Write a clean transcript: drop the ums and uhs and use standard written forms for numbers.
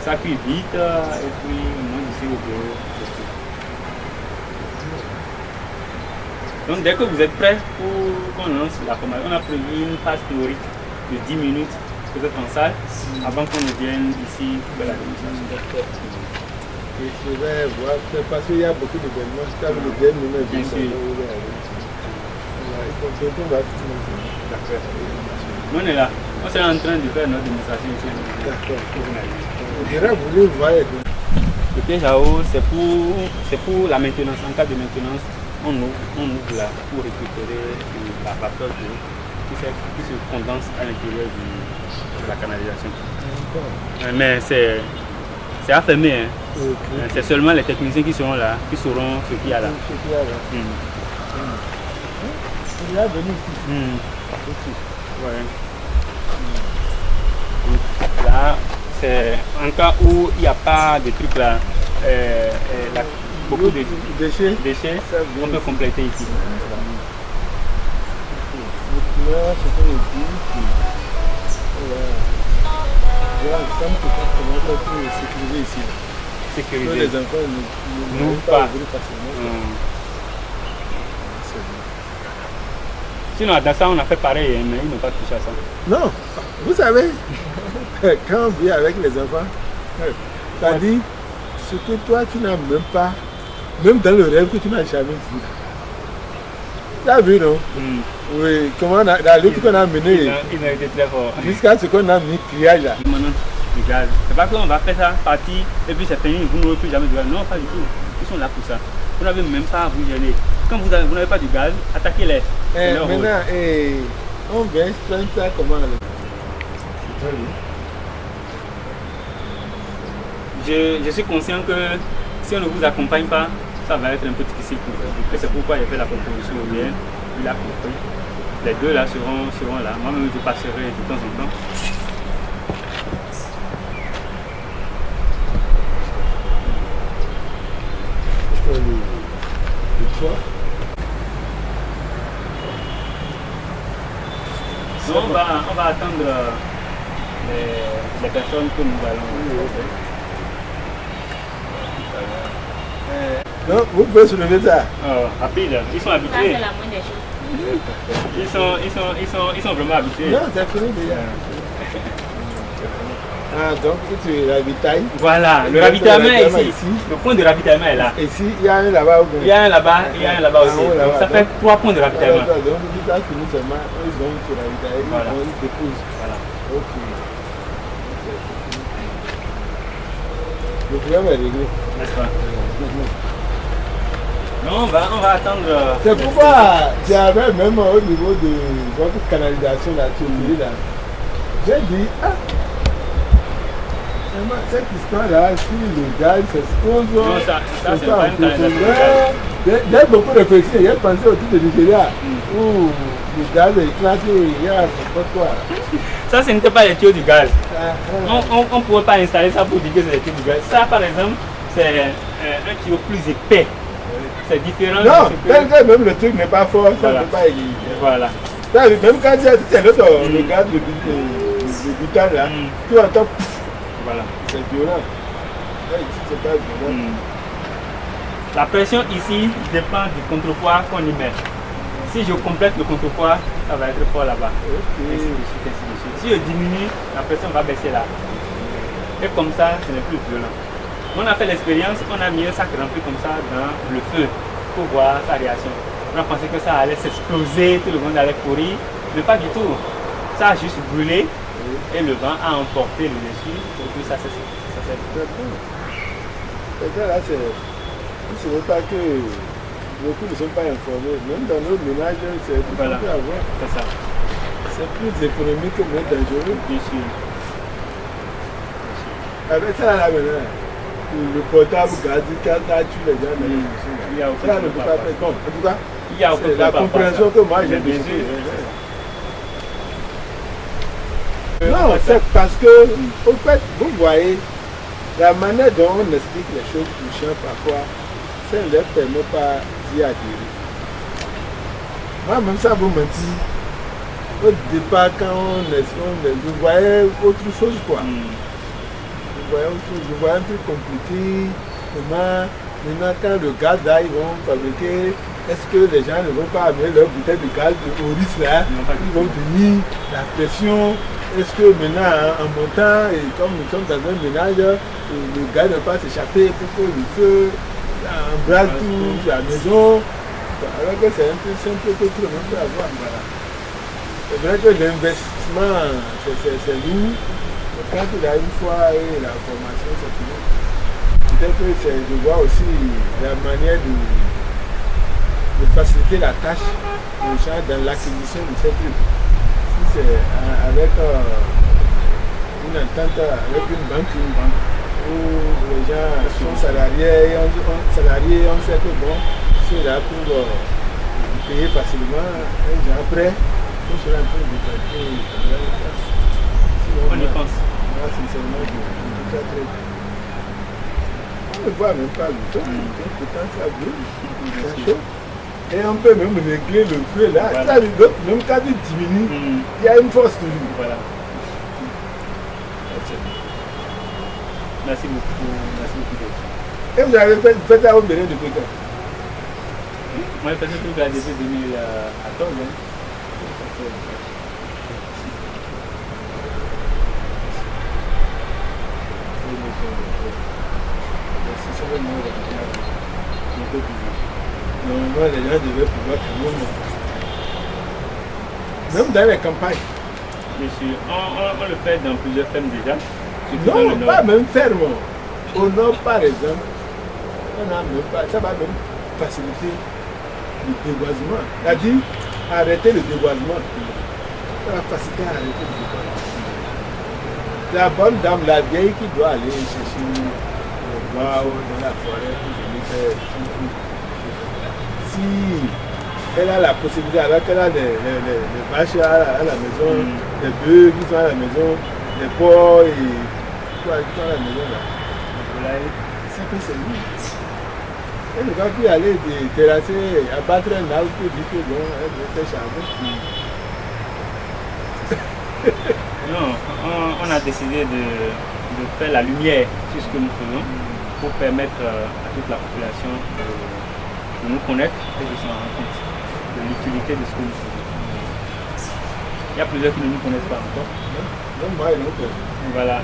Ça cuit vite et puis moins du CO2. Donc dès que vous êtes prêts pour qu'on lance la formation, on a prévu une phase théorique de 10 minutes, peut-être en salle, avant qu'on ne vienne ici pour la démonstration. Et je vais voir, parce qu'il y a beaucoup d'événements, c'est le dernier bien sûr. Il faut que on va finir. D'accord. Nous on est là, on est en train de faire notre démonstration ici. D'accord. J'aurais voulu voir. Le piège à eau, c'est pour la maintenance. En cas de maintenance, on ouvre là pour récupérer la vapeur d'eau qui se condense à l'intérieur de la canalisation. Mais c'est affermé. Hein. Okay. C'est seulement les techniciens qui seront là, qui sauront ce qu'il y a là. Il y a venu ici. Ouais. Là, c'est en cas où il n'y a pas de trucs là, beaucoup de déchets, on peut compléter ici. Sécuriser ici. Sécuriser. Que les enfants n'ouvrent pas facilement. Sinon, dans ça, on a fait pareil, mais ils n'ont pas touché à ça. Non, vous savez, quand on vit avec les enfants, ça dit ce que toi tu n'as même pas, même dans le rêve que tu n'as jamais vu. Tu as vu, non? Oui, comment la lutte qu'on a menée. Il a été très fort. Jusqu'à ce qu'on a mis criage là. Maintenant, le gaz. C'est pas qu'on va faire ça, partir, et puis c'est fini, vous n'aurez plus jamais de gaz. Non, pas du tout. Ils sont là pour ça. Vous n'avez même pas à vous gêner. Quand vous n'avez pas de gaz, attaquez-les. Maintenant, on vient expliquer ça comment je suis conscient que si on ne vous accompagne pas, ça va être un peu difficile pour vous. Et c'est pourquoi il a fait la proposition au bien. Il a compris. Les deux là seront là. Moi-même, je passerai de temps en temps. Donc on va attendre les personnes que nous allons. Non, vous pouvez soulever ça. Rapide, ils sont habitués. Ça, c'est la moindre des choses. Ils sont vraiment habitués. Non, c'est fini déjà. Ah, donc tu ravitailles. Voilà, le ravitaillement est ici. Le point de ravitaillement est là. Et ici, il y a un là-bas. Il y a un là-bas, il y a un là-bas aussi. Donc ça fait 3 points de ravitaillement. Donc, ça finit seulement, ils vont se ravitailler, ils déposent. Voilà. Ok. Le problème est réglé. N'est-ce pas? Non, on va attendre. C'est pourquoi j'avais même au niveau de votre canalisation là, là. J'ai dit, cette histoire-là, si le gaz s'expose, non, ça c'est pas une canalisation. J'ai beaucoup réfléchi, j'ai pensé au truc de Nigeria, où le gaz est éclaté, il y a n'importe quoi. Ça, ce n'était pas les tuyaux du gaz. On ne pouvait pas installer ça pour dire que c'est les tuyaux du gaz. Ça, par exemple, c'est un tuyau plus épais. C'est différent. Non, même le truc n'est pas fort, ça ne peut pas éliminer. Voilà. Même quand c'est l'autre, le gaz de butane là, tu entends. Voilà, c'est violent. Là, ici, c'est pas violent. La pression ici dépend du contrepoids qu'on y met. Si je complète le contrepoids, ça va être fort là-bas. Okay. Si je diminue, la pression va baisser là. Et comme ça, ce n'est plus violent. On a fait l'expérience, on a mis un sac rempli comme ça dans le feu pour voir sa réaction. On a pensé que ça allait s'exploser, tout le monde allait courir, mais pas du tout. Ça a juste brûlé. Et le vent a emporté le dessus, et puis ça s'est fait. Et ça là, ce n'est pas que beaucoup ne sont pas informés. Même dans nos ménages, c'est tout à voir. C'est ça. C'est plus économique que moins dangereux. Bien sûr. Avec ça là maintenant, le portable gazé, quand ça tue les gens, il y a aucun problème. Bon, en tout cas, c'est la compréhension que moi j'ai besoin. Non, c'est parce que, au fait, vous voyez, la manière dont on explique les choses touchantes parfois, ça ne leur permet pas d'y adhérer. Moi, même ça vous mentir. Au départ, quand vous voyez autre chose, quoi. je vois un truc compliqué. Maintenant, quand le gaz là, ils vont fabriquer, est-ce que les gens ne vont pas amener leur bouteille de gaz au risque là? Ils vont venir, la pression. Est-ce que maintenant, en montant, et comme nous sommes dans un ménage, le gaz ne va pas s'échapper pour que le feu embrase toute la maison? Alors que c'est un peu simple que tout le monde peut avoir. Voilà. C'est vrai que l'investissement, c'est lourd. Mais quand il a une fois et la formation, c'est tout. Peut-être que c'est de voir aussi la manière de faciliter la tâche aux gens dans l'acquisition de ces trucs. Si c'est avec une entente avec une banque où les gens sont salariés, on sait que bon, ceux-là pour payer facilement, un jour après, tout cela en train de calculer. On y pense. Moi, sincèrement, je très très. On ne voit même pas le temps, pourtant ça brûle, c'est chaud. Et on peut même régler le feu là. Voilà. Ça, même quand il diminue, il y a une force toujours. Voilà. Merci beaucoup. Merci beaucoup. Et vous avez fait ça au Bénin depuis quand? Moi, j'ai fait ce truc là depuis 2014. Normalement, les gens devaient pouvoir tout le monde. Même dans les campagnes. Monsieur, on le fait dans plusieurs fermes déjà. Non, pas même ferme. Au nord, par exemple, on a même pas, ça va même faciliter le déboisement. C'est-à-dire, arrêter le déboisement. Ça va faciliter à arrêter le déboisement. La bonne dame, la vieille qui doit aller chercher le bois dans la forêt pour venir faire tout. Si elle a la possibilité, alors qu'elle a les vaches à la maison, les bœufs qui sont à la maison, les porcs et quoi qui sont à la maison là. C'est que c'est lui. Elle ne va plus aller terrasser, abattre un arbre pour dire que bon, elle veut faire charbon. Non, on a décidé de faire la lumière sur ce que nous faisons pour permettre à toute la population de nous connaître et de se rendre compte de l'utilité de ce que nous faisons. Il y a plusieurs qui ne nous connaissent pas encore. Non, moi, non. Voilà.